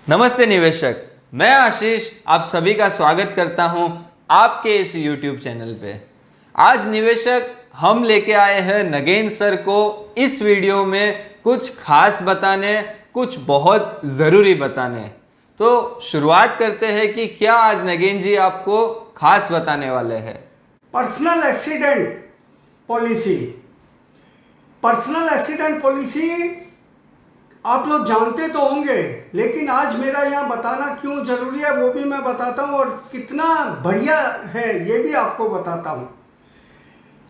नमस्ते निवेशक, मैं आशीष आप सभी का स्वागत करता हूं आपके इस YouTube चैनल पे। आज निवेशक हम लेके आए हैं नगेन सर को इस वीडियो में कुछ खास बताने, कुछ बहुत ज़रूरी बताने। तो शुरुआत करते हैं कि क्या आज नगेन जी आपको खास बताने वाले हैं। Personal accident policy. Personal accident policy आप लोग जानते तो होंगे, लेकिन आज मेरा यहाँ बताना क्यों जरूरी है वो भी मैं बताता हूँ, और कितना बढ़िया है ये भी आपको बताता हूँ।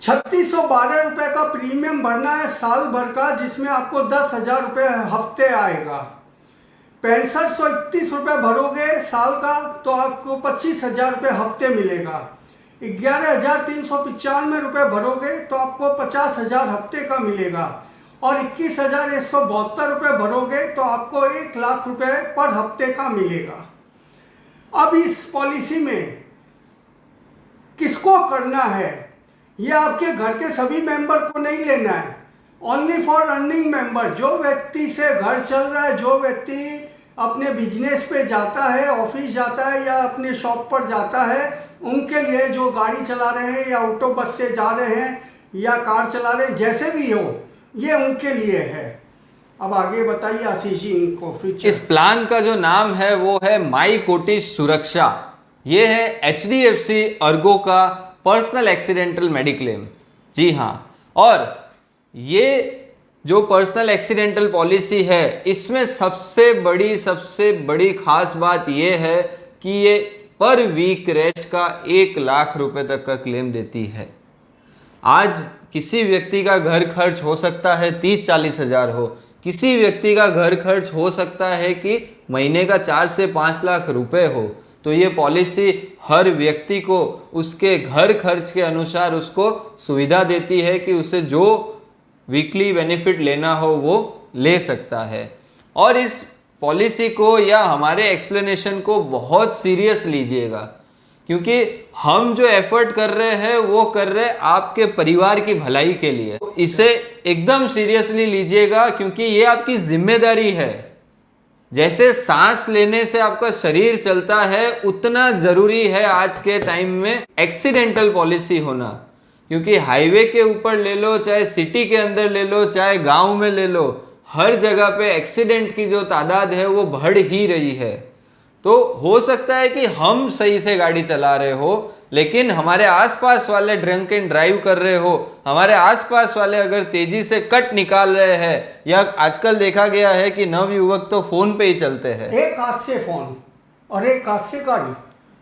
3612 रुपये का प्रीमियम भरना है साल भर का, जिसमें आपको 10,000 रुपये हफ्ते आएगा। 6531 रुपये भरोगे साल का तो आपको 25,000 रुपये हफ्ते मिलेगा। 11,395 रुपये भरोगे तो आपको 50,000 हफ्ते का मिलेगा, और 21,172 रुपये भरोगे तो आपको 1,00,000 रुपये पर हफ्ते का मिलेगा। अब इस पॉलिसी में किसको करना है, ये आपके घर के सभी मेंबर को नहीं लेना है। ओनली फॉर अर्निंग मेंबर, जो व्यक्ति से घर चल रहा है, जो व्यक्ति अपने बिजनेस पे जाता है, ऑफिस जाता है या अपने शॉप पर जाता है, उनके लिए, जो गाड़ी चला रहे हैं या ऑटो बस से जा रहे हैं या कार चला रहे हैं, जैसे भी हो, ये उनके लिए है। अब आगे बताइए आशीष जी इनको फीचर। इस प्लान का जो नाम है वो है माई कोटिश सुरक्षा। ये है HDFC अर्गो का पर्सनल एक्सीडेंटल मेडिक्लेम। जी हाँ, और ये जो पर्सनल एक्सीडेंटल पॉलिसी है, इसमें सबसे बड़ी खास बात ये है कि ये पर वीक रेस्ट का 1,00,000 रुपए तक का क्लेम देती है। आज किसी व्यक्ति का घर खर्च हो सकता है 30-40 हज़ार हो, किसी व्यक्ति का घर खर्च हो सकता है कि महीने का 4 से 5 लाख रुपए हो, तो ये पॉलिसी हर व्यक्ति को उसके घर खर्च के अनुसार उसको सुविधा देती है कि उसे जो वीकली बेनिफिट लेना हो वो ले सकता है। और इस पॉलिसी को या हमारे एक्सप्लेनेशन को बहुत सीरियस लीजिएगा, क्योंकि हम जो एफर्ट कर रहे हैं वो कर रहे हैं आपके परिवार की भलाई के लिए। इसे एकदम सीरियसली लीजिएगा, क्योंकि ये आपकी जिम्मेदारी है। जैसे सांस लेने से आपका शरीर चलता है, उतना जरूरी है आज के टाइम में एक्सीडेंटल पॉलिसी होना। क्योंकि हाईवे के ऊपर ले लो, चाहे सिटी के अंदर ले लो, चाहे गांव में ले लो, हर जगह पे एक्सीडेंट की जो तादाद है वो बढ़ ही रही है। तो हो सकता है कि हम सही से गाड़ी चला रहे हो, लेकिन हमारे आसपास वाले ड्रंक एंड ड्राइव कर रहे हो, हमारे आसपास वाले अगर तेजी से कट निकाल रहे हैं, या आजकल देखा गया है कि नवयुवक तो फोन पे ही चलते हैं, एक हाथ से फोन और एक हाथ से गाड़ी।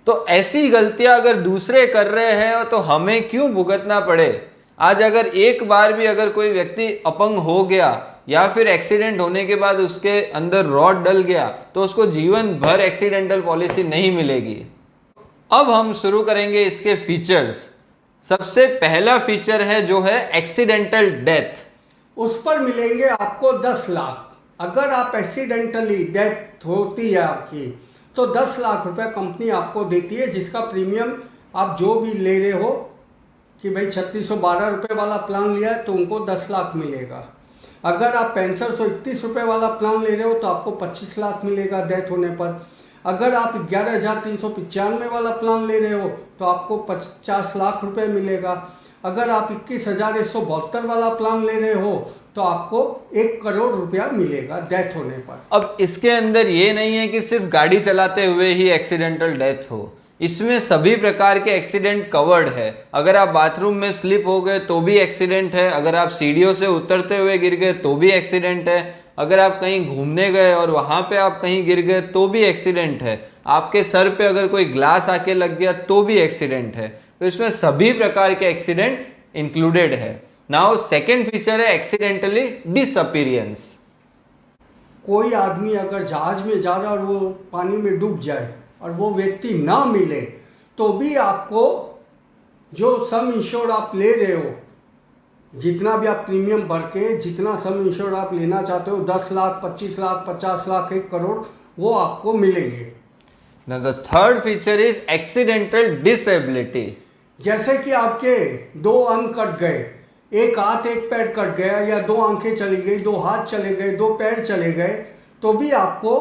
तो ऐसी गलतियां अगर दूसरे कर रहे हैं तो हमें क्यों भुगतना पड़े। आज अगर एक बार भी अगर कोई व्यक्ति अपंग हो गया या फिर एक्सीडेंट होने के बाद उसके अंदर रॉड डल गया, तो उसको जीवन भर एक्सीडेंटल पॉलिसी नहीं मिलेगी। अब हम शुरू करेंगे इसके फीचर्स। सबसे पहला फीचर है जो है एक्सीडेंटल डेथ। उस पर मिलेंगे आपको 10 लाख। अगर आप एक्सीडेंटली डेथ होती है आपकी, तो 10 लाख रुपए कंपनी आपको देती है, जिसका प्रीमियम आप जो भी ले रहे हो, कि भाई 3612 रुपये वाला प्लान लिया है तो उनको 10 लाख मिलेगा। अगर आप 6531 रुपये वाला प्लान ले रहे हो तो आपको 25 लाख मिलेगा डेथ होने पर। अगर आप 11,395 वाला प्लान ले रहे हो तो आपको 50 लाख रुपए मिलेगा। अगर आप 21,172 वाला प्लान ले रहे हो तो आपको 1 करोड़ रुपया मिलेगा डेथ होने पर। अब इसके अंदर ये नहीं है कि सिर्फ गाड़ी चलाते हुए ही एक्सीडेंटल डेथ हो, इसमें सभी प्रकार के एक्सीडेंट कवर्ड है। अगर आप बाथरूम में स्लिप हो गए तो भी एक्सीडेंट है, अगर आप सीढ़ियों से उतरते हुए गिर गए तो भी एक्सीडेंट है, अगर आप कहीं घूमने गए और वहां पे आप कहीं गिर गए तो भी एक्सीडेंट है, आपके सर पे अगर कोई ग्लास आके लग गया तो भी एक्सीडेंट है। तो इसमें सभी प्रकार के एक्सीडेंट इंक्लूडेड है। नाउ सेकेंड फीचर है एक्सीडेंटली डिसअपीयरेंस। कोई आदमी अगर जहाज में जा रहा है और वो पानी में डूब जाए और वो व्यक्ति ना मिले, तो भी आपको जो सम इंश्योर आप ले रहे हो, जितना भी आप प्रीमियम भर के जितना सम इंश्योर आप लेना चाहते हो, 10 लाख, 25 लाख, 50 लाख, 1 करोड़, वो आपको मिलेंगे। Now the third feature is accidental disability. जैसे कि आपके 2 अंग कट गए, एक हाथ एक पैर कट गया, या 2 आंखें चली गई, 2 हाथ चले गए, 2 पैर चले गए, तो भी आपको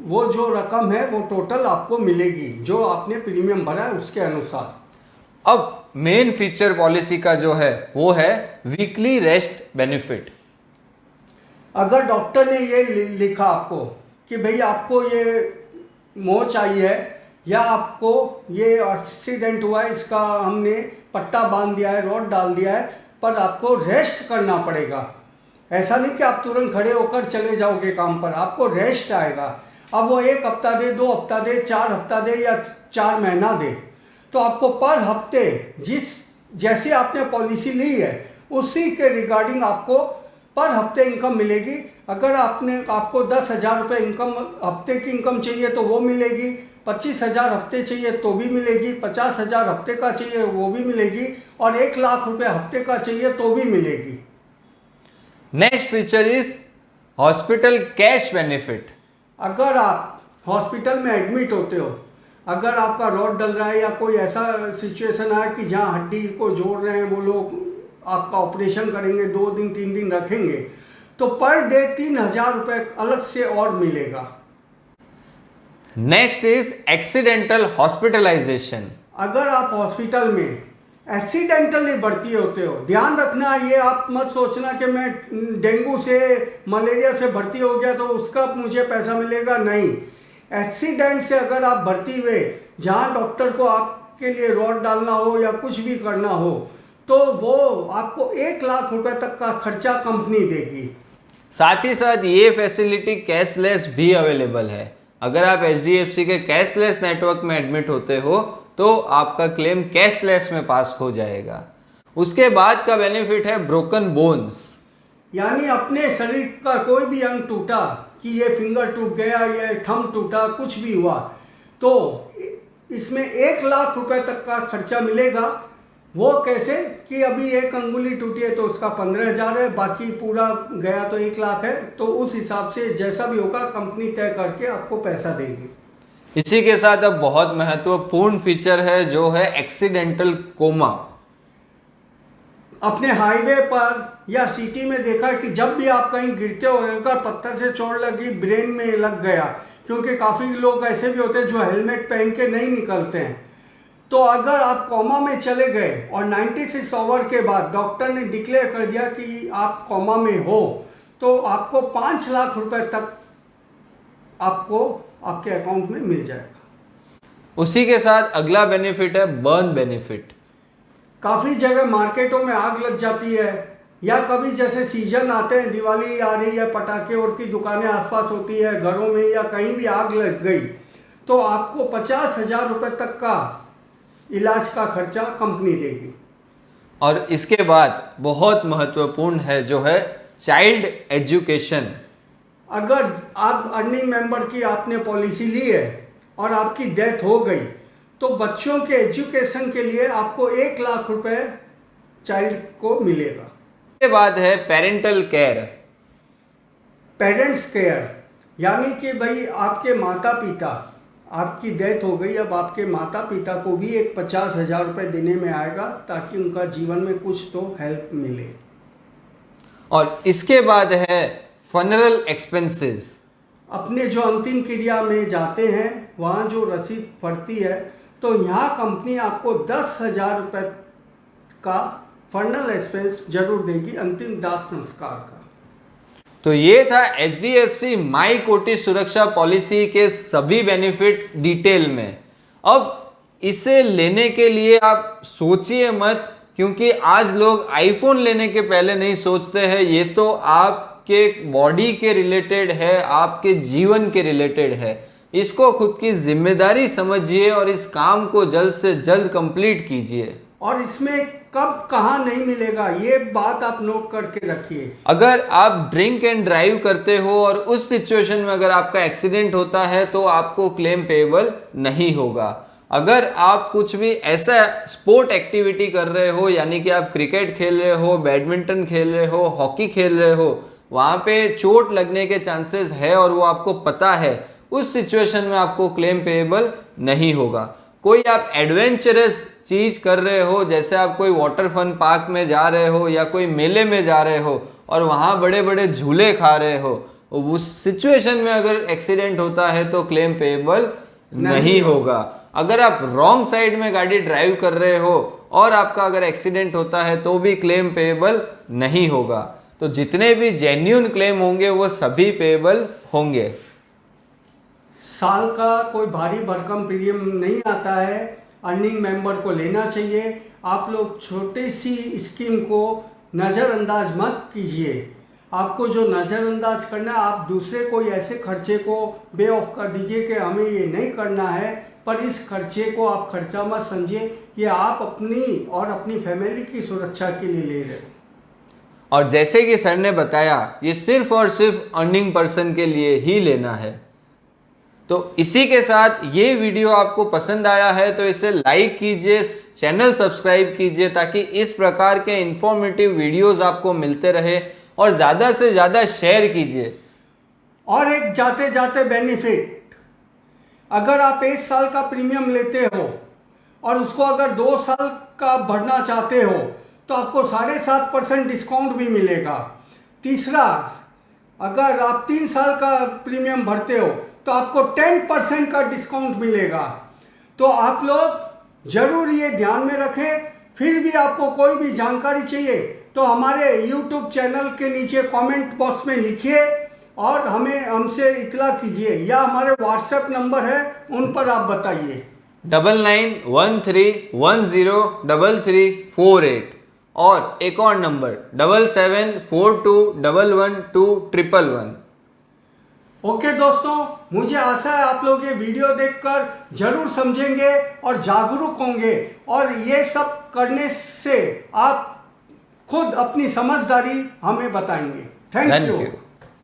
वो जो रकम है वो टोटल आपको मिलेगी जो आपने प्रीमियम भरा है उसके अनुसार। अब मेन फीचर पॉलिसी का जो है वो है वीकली रेस्ट बेनिफिट। अगर डॉक्टर ने ये लिखा आपको कि भाई आपको ये मोच आई है या आपको ये एक्सीडेंट हुआ है, इसका हमने पट्टा बांध दिया है, रॉड डाल दिया है, पर आपको रेस्ट करना पड़ेगा। ऐसा नहीं कि आप तुरंत खड़े होकर चले जाओगे काम पर, आपको रेस्ट आएगा। अब वो 1 हफ्ता दे, 2 हफ्ता दे, 4 हफ्ता दे या 4 महीना दे, तो आपको पर हफ्ते जैसे आपने पॉलिसी ली है उसी के रिगार्डिंग आपको पर हफ्ते इनकम मिलेगी। अगर आपको 10,000 रुपये इनकम हफ्ते की इनकम चाहिए तो वो मिलेगी, 25,000 हफ्ते चाहिए तो भी मिलेगी, 50,000 हफ्ते का चाहिए वो भी मिलेगी, और 1 लाख रुपये हफ्ते का चाहिए तो भी मिलेगी। Next feature is hospital cash benefit. अगर आप हॉस्पिटल में एडमिट होते हो, अगर आपका रॉड डल रहा है या कोई ऐसा सिचुएशन है कि जहां हड्डी को जोड़ रहे हैं, वो लोग आपका ऑपरेशन करेंगे, 2 दिन 3 दिन रखेंगे, तो पर डे 3,000 रुपये अलग से और मिलेगा। Next is accidental hospitalisation. अगर आप हॉस्पिटल में एक्सीडेंटली भर्ती होते हो, ध्यान रखना ये आप मत सोचना कि मैं डेंगू से मलेरिया से भर्ती हो गया तो उसका मुझे पैसा मिलेगा, नहीं। एक्सीडेंट से अगर आप भर्ती हुए, जहां डॉक्टर को आपके लिए रॉड डालना हो या कुछ भी करना हो, तो वो आपको 1 लाख रुपए तक का खर्चा कंपनी देगी। साथ ही साथ ये फैसिलिटी कैशलेस भी अवेलेबल है। अगर आप HDFC के कैशलेस नेटवर्क में एडमिट होते हो तो आपका क्लेम कैशलेस में पास हो जाएगा। उसके बाद का बेनिफिट है ब्रोकन बोन्स, यानी अपने शरीर का कोई भी अंग टूटा, कि ये फिंगर टूट गया, ये थंब टूटा, कुछ भी हुआ, तो इसमें 1 लाख रुपए तक का खर्चा मिलेगा। वो कैसे कि अभी एक अंगुली टूटी है तो उसका 15,000 है, बाकी पूरा गया तो 1 लाख है, तो उस हिसाब से जैसा भी होगा कंपनी तय करके आपको पैसा देगी। इसी के साथ अब बहुत महत्वपूर्ण फीचर है जो है एक्सीडेंटल कोमा। अपने हाईवे पर या सिटी में देखा कि जब भी आप कहीं गिरते हो, अगर पत्थर से चोट लगी, ब्रेन में लग गया, क्योंकि काफ़ी लोग ऐसे भी होते हैं जो हेलमेट पहन के नहीं निकलते हैं, तो अगर आप कोमा में चले गए और 96 आवर के बाद डॉक्टर ने डिक्लेयर कर दिया कि आप कोमा में हो, तो आपको 5 लाख रुपए तक आपको आपके अकाउंट में मिल जाएगा। उसी के साथ अगला बेनिफिट है बर्न बेनिफिट। काफ़ी जगह मार्केटों में आग लग जाती है, या कभी जैसे सीजन आते हैं, दिवाली आ रही है, पटाखे और की दुकानें आसपास होती है, घरों में या कहीं भी आग लग गई, तो आपको 50,000 रुपये तक का इलाज का खर्चा कंपनी देगी। और इसके बाद बहुत महत्वपूर्ण है जो है चाइल्ड एजुकेशन। अगर आप अर्निंग मेंबर की आपने पॉलिसी ली है और आपकी डेथ हो गई, तो बच्चों के एजुकेशन के लिए आपको 1 लाख रुपए चाइल्ड को मिलेगा। इसके बाद है पेरेंटल केयर। पेरेंट्स केयर, यानी कि भाई आपके माता पिता, आपकी डेथ हो गई, अब आपके माता पिता को भी एक 50,000 रुपये देने में आएगा ताकि उनका जीवन में कुछ तो हेल्प मिले। और इसके बाद है फनरल एक्सपेंसेस। अपने जो अंतिम क्रिया में जाते हैं वहाँ जो रसीद पड़ती है, तो यहाँ कंपनी आपको 10,000 रुपये का फनरल एक्सपेंस जरूर देगी अंतिम दाह संस्कार का। तो ये था HDFC माई कोटि सुरक्षा पॉलिसी के सभी बेनिफिट डिटेल में। अब इसे लेने के लिए आप सोचिए मत, क्योंकि आज लोग आईफोन लेने के पहले नहीं सोचते हैं। ये तो आपके बॉडी के रिलेटेड है, आपके जीवन के रिलेटेड है। इसको खुद की जिम्मेदारी समझिए और इस काम को जल्द से जल्द कंप्लीट कीजिए। और इसमें कब कहाँ नहीं मिलेगा ये बात आप नोट करके रखिए। अगर आप ड्रिंक एंड ड्राइव करते हो और उस सिचुएशन में अगर आपका एक्सीडेंट होता है तो आपको क्लेम पेएबल नहीं होगा। अगर आप कुछ भी ऐसा स्पोर्ट एक्टिविटी कर रहे हो, यानी कि आप क्रिकेट खेल रहे हो, बैडमिंटन खेल रहे हो, हॉकी खेल रहे हो, वहाँ पे चोट लगने के चांसेस है और वो आपको पता है, उस सिचुएशन में आपको क्लेम पेएबल नहीं होगा। कोई आप एडवेंचरस चीज कर रहे हो, जैसे आप कोई वाटर फन पार्क में जा रहे हो या कोई मेले में जा रहे हो और वहाँ बड़े बड़े झूले खा रहे हो, उस सिचुएशन में अगर एक्सीडेंट होता है तो क्लेम पेएबल नहीं होगा। अगर आप रॉन्ग साइड में गाड़ी ड्राइव कर रहे हो और आपका अगर एक्सीडेंट होता है तो भी क्लेम पेएबल नहीं होगा। तो जितने भी जेन्युइन क्लेम होंगे वो सभी पेएबल होंगे। साल का कोई भारी भरकम प्रीमियम नहीं आता है, अर्निंग मेंबर को लेना चाहिए। आप लोग छोटी सी स्कीम को नज़रअंदाज मत कीजिए। आपको जो नज़रअंदाज करना है, आप दूसरे कोई ऐसे खर्चे को बे ऑफ कर दीजिए कि हमें ये नहीं करना है, पर इस खर्चे को आप खर्चा मत समझिए कि आप अपनी और अपनी फैमिली की सुरक्षा के लिए ले रहे हो। और जैसे कि सर ने बताया, ये सिर्फ और सिर्फ अर्निंग पर्सन के लिए ही लेना है। तो इसी के साथ ये वीडियो आपको पसंद आया है तो इसे लाइक कीजिए, चैनल सब्सक्राइब कीजिए ताकि इस प्रकार के इंफॉर्मेटिव वीडियोस आपको मिलते रहे, और ज़्यादा से ज़्यादा शेयर कीजिए। और एक जाते जाते बेनिफिट, अगर आप 1 साल का प्रीमियम लेते हो और उसको अगर 2 साल का भरना चाहते हो तो आपको 7.5% डिस्काउंट भी मिलेगा। तीसरा, अगर आप 3 साल का प्रीमियम भरते हो तो आपको 10% का डिस्काउंट मिलेगा। तो आप लोग जरूर ये ध्यान में रखें। फिर भी आपको कोई भी जानकारी चाहिए तो हमारे YouTube चैनल के नीचे कमेंट बॉक्स में लिखिए और हमसे इतला कीजिए, या हमारे व्हाट्सएप नंबर है उन पर आप बताइए। 9913103348 और एक और नंबर 7742112111। ओके दोस्तों, मुझे आशा है आप लोग ये वीडियो देखकर जरूर समझेंगे और जागरूक होंगे, और ये सब करने से आप खुद अपनी समझदारी हमें बताएंगे। Thank you.